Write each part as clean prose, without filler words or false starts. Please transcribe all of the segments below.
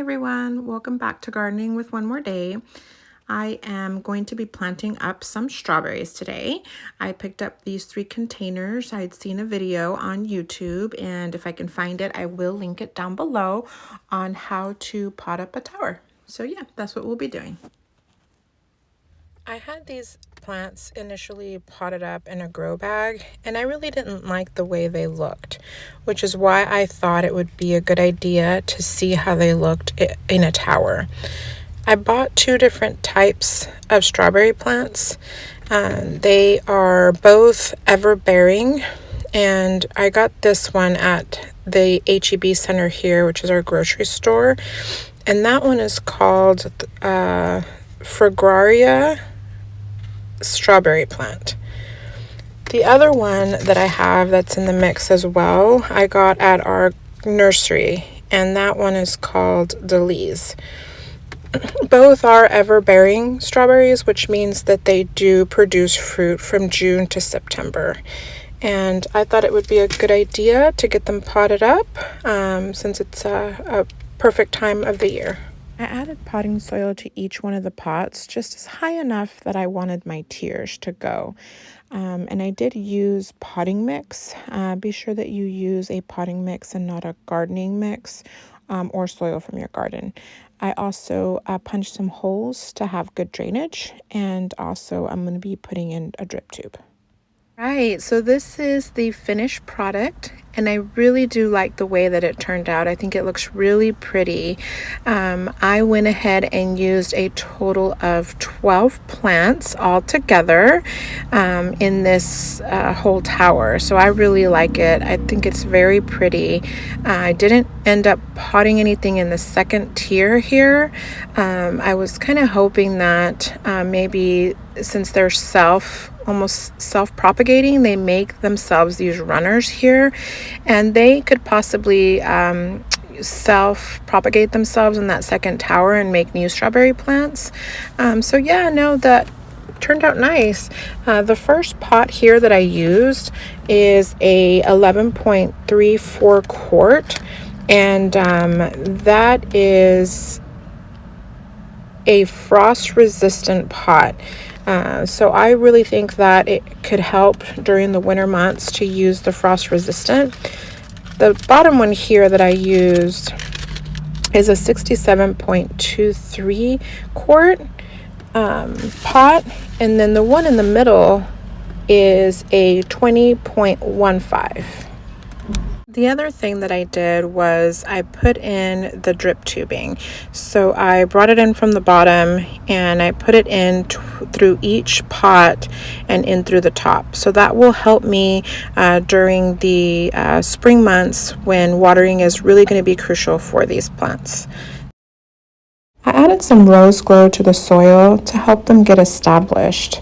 everyone, welcome back to Gardening with One More Day. I am going to be planting up some strawberries today. I picked up these 3 containers. I'd seen a video on YouTube, and if I can find it, I will link it down below on how to pot up a tower. So yeah, that's what we'll be doing. I had these plants initially potted up in a grow bag, and I really didn't like the way they looked, which is why I thought it would be a good idea to see how they looked in a tower. I bought 2 different types of strawberry plants. They are both ever-bearing, and I got this one at the H-E-B Center here, which is our grocery store, and that one is called Fragaria strawberry plant. The other one that I have that's in the mix as well, I got at our nursery, and that one is called Delise. Both are ever-bearing strawberries, which means that they do produce fruit from June to September. And I thought it would be a good idea to get them potted up since it's a perfect time of the year. I added potting soil to each one of the pots, just as high enough that I wanted my tiers to go. And I did use potting mix. Be sure that you use a potting mix and not a gardening mix or soil from your garden. I also punched some holes to have good drainage, and also I'm going to be putting in a drip tube. Right, so this is the finished product, and I really do like the way that it turned out. I think it looks really pretty. I went ahead and used a total of 12 plants all together in this whole tower, so I really like it. I think it's very pretty. I didn't end up potting anything in the second tier here. I was kind of hoping that maybe since they're almost self-propagating, they make themselves these runners here, and they could possibly self-propagate themselves in that second tower and make new strawberry plants. So yeah, no, that turned out nice. The first pot here that I used is a 11.34 quart, and that is a frost resistant pot. So I really think that it could help during the winter months to use the frost resistant. The bottom one here that I used is a 67.23 quart pot, and then the one in the middle is a 20.15. The other thing that I did was I put in the drip tubing. So I brought it in from the bottom and I put it in through each pot and in through the top. So that will help me during the spring months when watering is really going to be crucial for these plants. I added some rose glow to the soil to help them get established.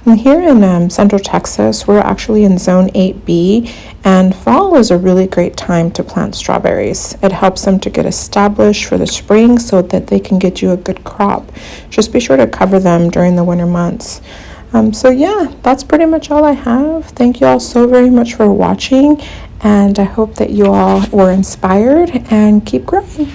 And here in Central Texas, we're actually in Zone 8B, and fall is a really great time to plant strawberries. It helps them to get established for the spring so that they can get you a good crop. Just be sure to cover them during the winter months. So yeah, that's pretty much all I have. Thank you all so very much for watching, and I hope that you all were inspired and keep growing.